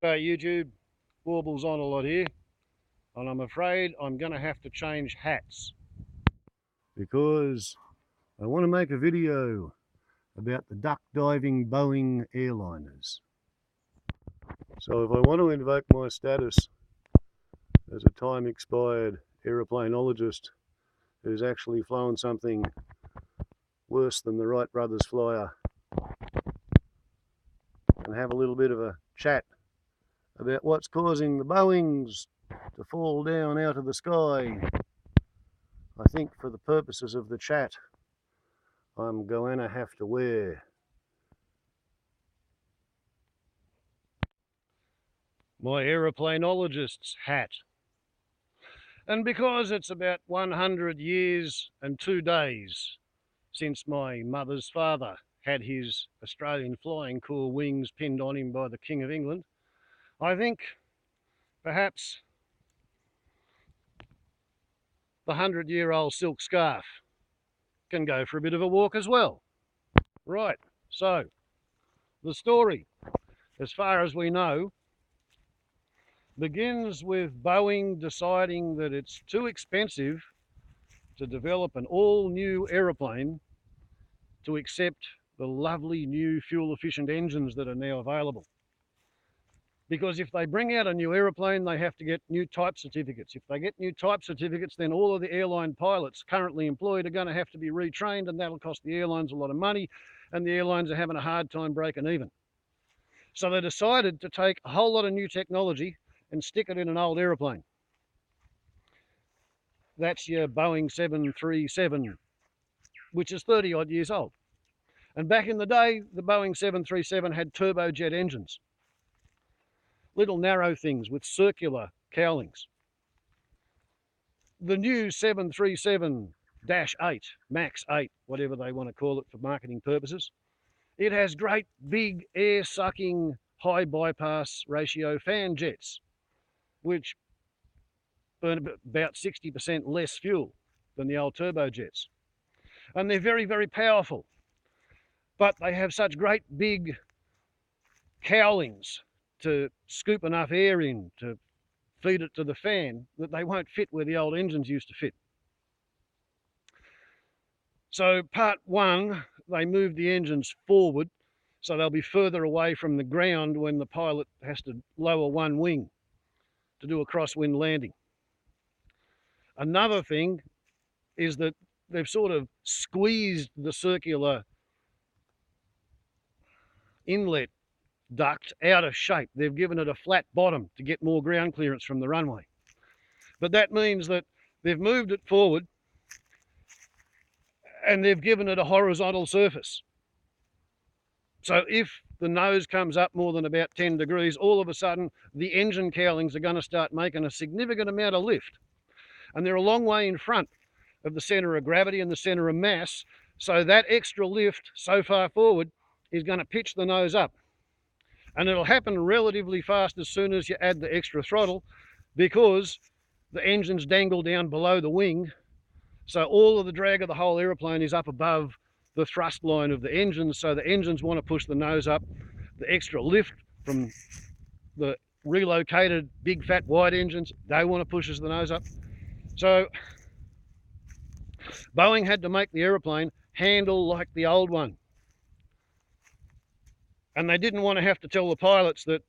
YouTube, warbles on a lot here, and I'm afraid I'm going to have to change hats because I want to make a video about the duck diving Boeing airliners. So if I want to invoke my status as a time expired aeroplanologist who's actually flown something worse than the Wright brothers flyer and have a little bit of a chat about what's causing the Boeings to fall down out of the sky, I think for the purposes of the chat I'm going to have to wear my aeroplanologist's hat. And because it's about 100 years and 2 days since my mother's father had his Australian Flying Corps wings pinned on him by the King of England, I think perhaps the 100-year-old silk scarf can go for a bit of a walk as well. Right, so the story, as far as we know, begins with Boeing deciding that it's too expensive to develop an all-new aeroplane to accept the lovely new fuel-efficient engines that are now available. Because if they bring out a new aeroplane, they have to get new type certificates. If they get new type certificates, then all of the airline pilots currently employed are going to have to be retrained, and that'll cost the airlines a lot of money, and the airlines are having a hard time breaking even. So they decided to take a whole lot of new technology and stick it in an old aeroplane. That's your Boeing 737, which is 30 odd years old. And back in the day, the Boeing 737 had turbojet engines, little narrow things with circular cowlings. The new 737-8, MAX 8, whatever they want to call it for marketing purposes, it has great big air-sucking high bypass ratio fan jets, which burn about 60% less fuel than the old turbojets. And they're very, very powerful. But they have such great big cowlings to scoop enough air in to feed it to the fan that they won't fit where the old engines used to fit. So part one, they move the engines forward so they'll be further away from the ground when the pilot has to lower one wing to do a crosswind landing. Another thing is that they've sort of squeezed the circular inlet duct out of shape. They've given it a flat bottom to get more ground clearance from the runway. But that means that they've moved it forward and they've given it a horizontal surface. So if the nose comes up more than about 10 degrees, all of a sudden the engine cowlings are going to start making a significant amount of lift. And they're a long way in front of the center of gravity and the center of mass. So that extra lift so far forward is going to pitch the nose up. And it'll happen relatively fast as soon as you add the extra throttle, because the engines dangle down below the wing. So all of the drag of the whole aeroplane is up above the thrust line of the engines. So the engines want to push the nose up. The extra lift from the relocated big fat wide engines, they want to push the nose up. So Boeing had to make the aeroplane handle like the old one. And they didn't want to have to tell the pilots that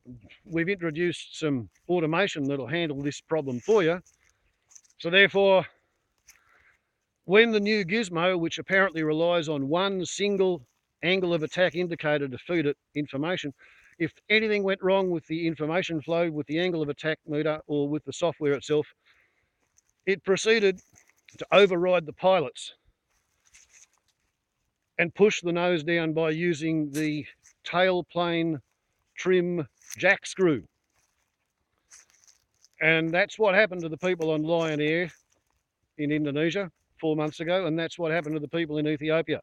we've introduced some automation that'll handle this problem for you. So therefore, when the new gizmo, which apparently relies on one single angle of attack indicator to feed it information, if anything went wrong with the information flow, with the angle of attack meter, or with the software itself, it proceeded to override the pilots and push the nose down by using the tailplane trim jack screw. And that's what happened to the people on Lion Air in Indonesia 4 months ago, and that's what happened to the people in Ethiopia.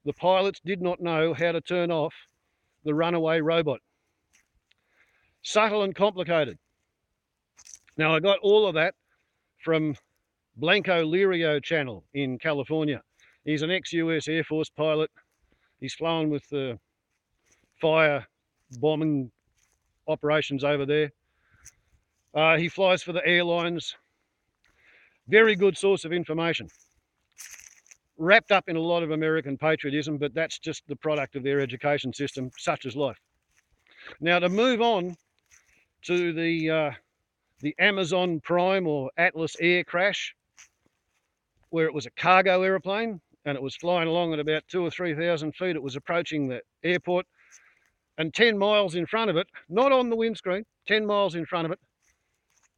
The pilots did not know how to turn off the runaway robot. Subtle and complicated. Now, I got all of that from blancolirio channel in California. He's an ex-US Air Force pilot. He's flown with the fire bombing operations over there. He flies for the airlines. Very good source of information. Wrapped up in a lot of American patriotism, but that's just the product of their education system, such as life. Now, to move on to the Amazon Prime or Atlas Air crash, where it was a cargo aeroplane and it was flying along at about 2,000 or 3,000 feet. It was approaching the airport, and 10 miles in front of it, not on the windscreen, 10 miles in front of it,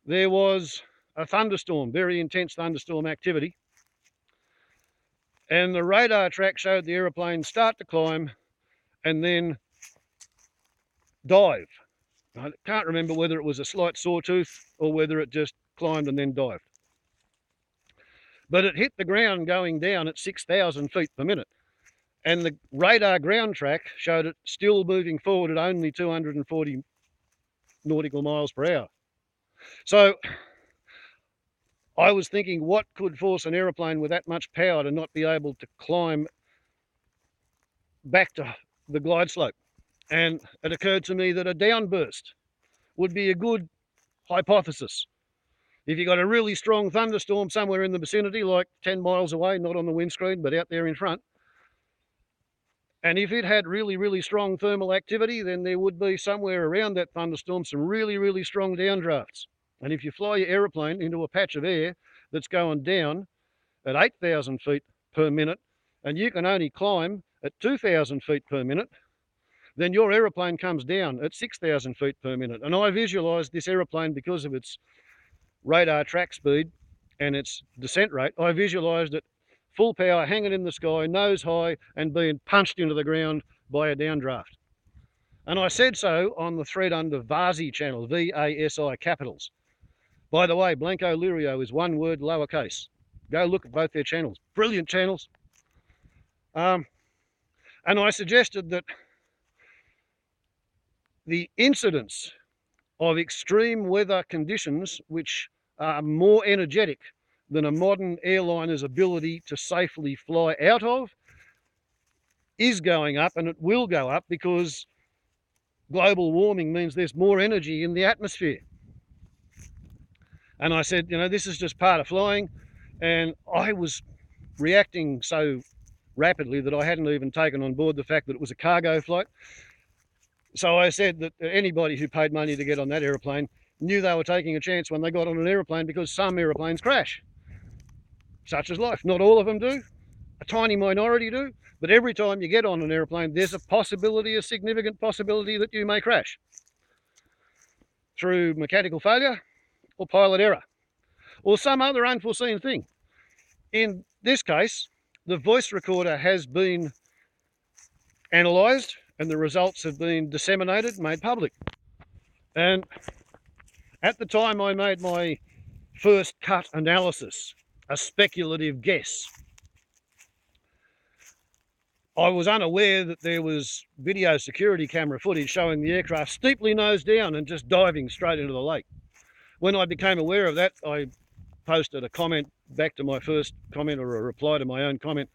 there was a thunderstorm, very intense thunderstorm activity. And the radar track showed the aeroplane start to climb and then dive. I can't remember whether it was a slight sawtooth or whether it just climbed and then dived. But it hit the ground going down at 6,000 feet per minute. And the radar ground track showed it still moving forward at only 240 nautical miles per hour. So I was thinking, what could force an aeroplane with that much power to not be able to climb back to the glide slope? And it occurred to me that a downburst would be a good hypothesis. If you got a really strong thunderstorm somewhere in the vicinity, like 10 miles away, not on the windscreen, but out there in front, and if it had really, really strong thermal activity, then there would be somewhere around that thunderstorm some really, really strong downdrafts. And if you fly your aeroplane into a patch of air that's going down at 8,000 feet per minute, and you can only climb at 2,000 feet per minute, then your aeroplane comes down at 6,000 feet per minute. And I visualised this aeroplane, because of its radar track speed and its descent rate, I visualised it full power, hanging in the sky, nose high, and being punched into the ground by a downdraft. And I said so on the thread under VASI channel, V-A-S-I capitals. By the way, blancolirio is one word, lowercase. Go look at both their channels. Brilliant channels. And I suggested that the incidence of extreme weather conditions, which are more energetic than a modern airliner's ability to safely fly out of, is going up, and it will go up, because global warming means there's more energy in the atmosphere. And I said, you know, this is just part of flying. And I was reacting so rapidly that I hadn't even taken on board the fact that it was a cargo flight. So I said that anybody who paid money to get on that aeroplane knew they were taking a chance when they got on an aeroplane, because some aeroplanes crash. Such as life. Not all of them do. A tiny minority do. But every time you get on an aeroplane, there's a possibility, a significant possibility, that you may crash through mechanical failure or pilot error or some other unforeseen thing. In this case, the voice recorder has been analysed and the results have been disseminated, made public. And at the time I made my first cut analysis, a speculative guess, I was unaware that there was video security camera footage showing the aircraft steeply nose down and just diving straight into the lake. When I became aware of that, I posted a comment back to my first comment, or a reply to my own comment,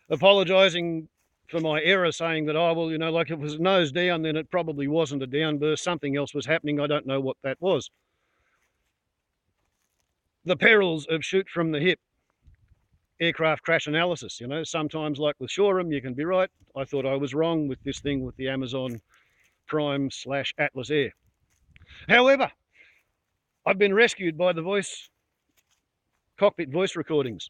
apologising for my error, saying that, oh, well, you know, like, if it was nose down, then it probably wasn't a downburst. Something else was happening. I don't know what that was. The perils of shoot from the hip aircraft crash analysis. You know, sometimes, like with Shoreham, you can be right. I thought I was wrong with this thing with the Amazon Prime / Atlas Air. However, I've been rescued by the cockpit voice recordings.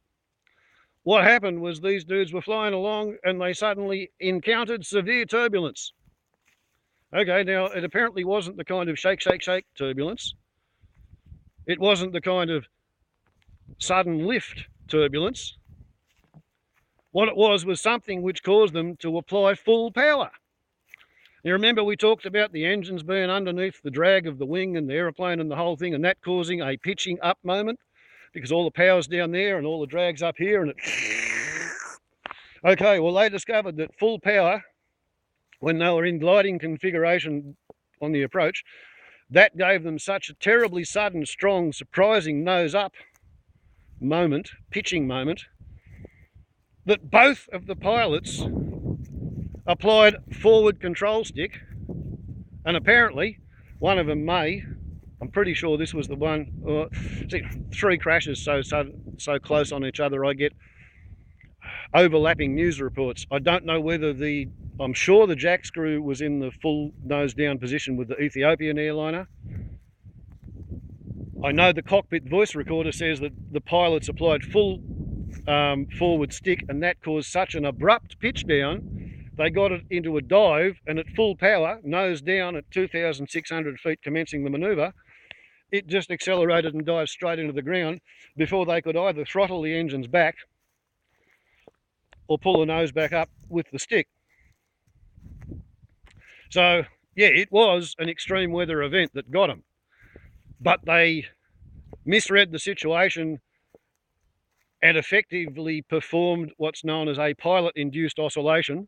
What happened was these dudes were flying along and they suddenly encountered severe turbulence. Okay, now it apparently wasn't the kind of shake, shake, shake turbulence. It wasn't the kind of sudden lift turbulence. What it was something which caused them to apply full power. You remember we talked about the engines being underneath the drag of the wing and the aeroplane and the whole thing, and that causing a pitching up moment, because all the power's down there and all the drag's up here, and it... Okay, well, they discovered that full power, when they were in gliding configuration on the approach, that gave them such a terribly sudden, strong, surprising nose up moment, pitching moment, that both of the pilots applied forward control stick, and apparently One of them may, I'm pretty sure this was the one, see, 3 crashes so close on each other, I get overlapping news reports. I don't know whether I'm sure the jack screw was in the full nose down position with the Ethiopian airliner. I know the cockpit voice recorder says that the pilots applied full forward stick, and that caused such an abrupt pitch down, they got it into a dive, and at full power, nose down at 2,600 feet commencing the manoeuvre, it just accelerated and dived straight into the ground before they could either throttle the engines back or pull the nose back up with the stick. So, yeah, it was an extreme weather event that got them. But they misread the situation and effectively performed what's known as a pilot-induced oscillation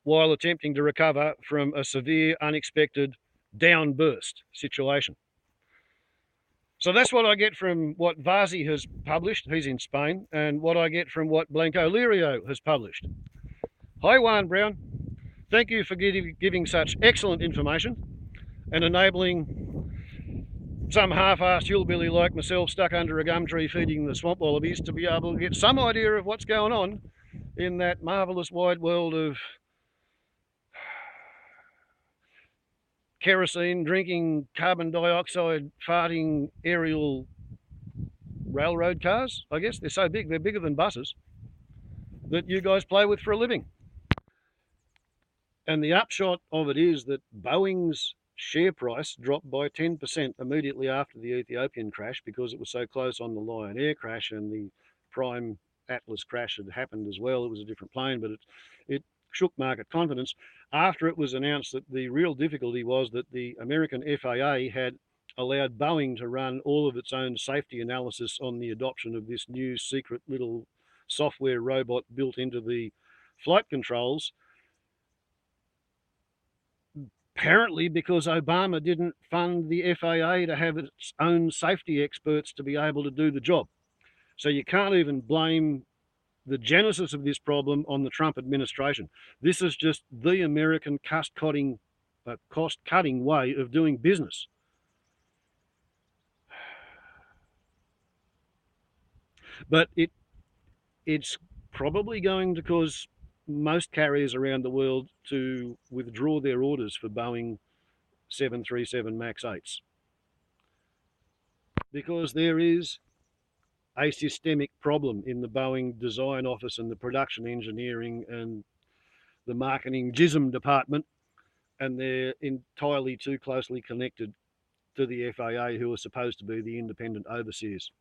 while attempting to recover from a severe, unexpected downburst situation. So that's what I get from what Vasi has published, he's in Spain, and what I get from what Blancolirio has published. Hi, Juan Brown. Thank you for giving such excellent information and enabling some half-assed hillbilly like myself stuck under a gum tree feeding the swamp wallabies to be able to get some idea of what's going on in that marvellous wide world of kerosene, drinking, carbon dioxide, farting aerial railroad cars, I guess. They're so big, they're bigger than buses, that you guys play with for a living. And the upshot of it is that Boeing's share price dropped by 10% immediately after the Ethiopian crash because it was so close on the Lion Air crash, and the Prime Atlas crash had happened as well. It was a different plane, but it shook market confidence after it was announced that the real difficulty was that the American FAA had allowed Boeing to run all of its own safety analysis on the adoption of this new secret little software robot built into the flight controls, apparently because Obama didn't fund the FAA to have its own safety experts to be able to do the job. So you can't even blame the genesis of this problem on the Trump administration. This is just the American cost-cutting way of doing business. But it's probably going to cause most carriers around the world to withdraw their orders for Boeing 737 MAX 8s, because there is a systemic problem in the Boeing design office and the production engineering and the marketing GISM department, and they're entirely too closely connected to the FAA, who are supposed to be the independent overseers.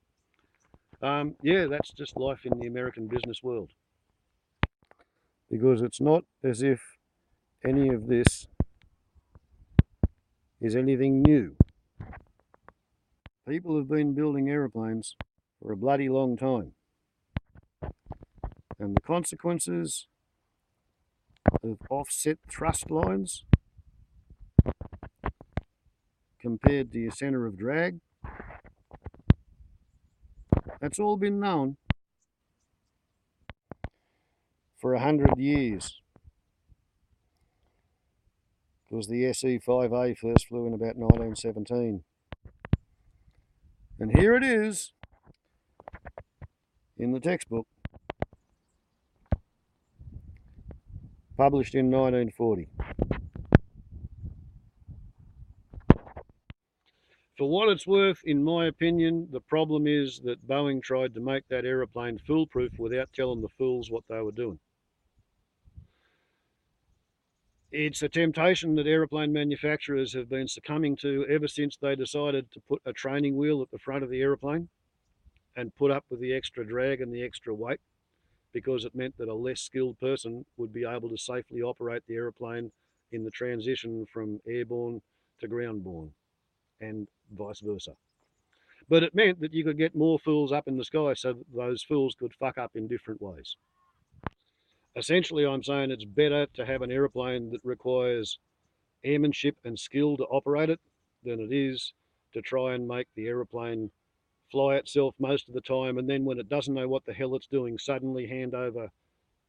Yeah, that's just life in the American business world, because it's not as if any of this is anything new. People have been building aeroplanes for a bloody long time, and the consequences of offset thrust lines compared to your centre of drag, that's all been known for 100 years, because the SE-5A first flew in about 1917. And here it is in the textbook, published in 1940. For what it's worth, in my opinion, the problem is that Boeing tried to make that aeroplane foolproof without telling the fools what they were doing. It's a temptation that aeroplane manufacturers have been succumbing to ever since they decided to put a training wheel at the front of the aeroplane and put up with the extra drag and the extra weight, because it meant that a less skilled person would be able to safely operate the aeroplane in the transition from airborne to ground-borne, and vice versa. But it meant that you could get more fools up in the sky so that those fools could fuck up in different ways. Essentially, I'm saying it's better to have an aeroplane that requires airmanship and skill to operate it than it is to try and make the aeroplane fly itself most of the time, and then when it doesn't know what the hell it's doing, suddenly hand over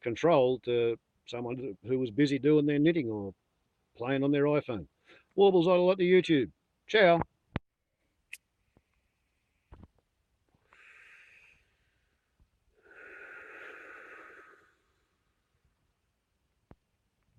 control to someone who was busy doing their knitting or playing on their iPhone. Warbles idle at the YouTube. Ciao.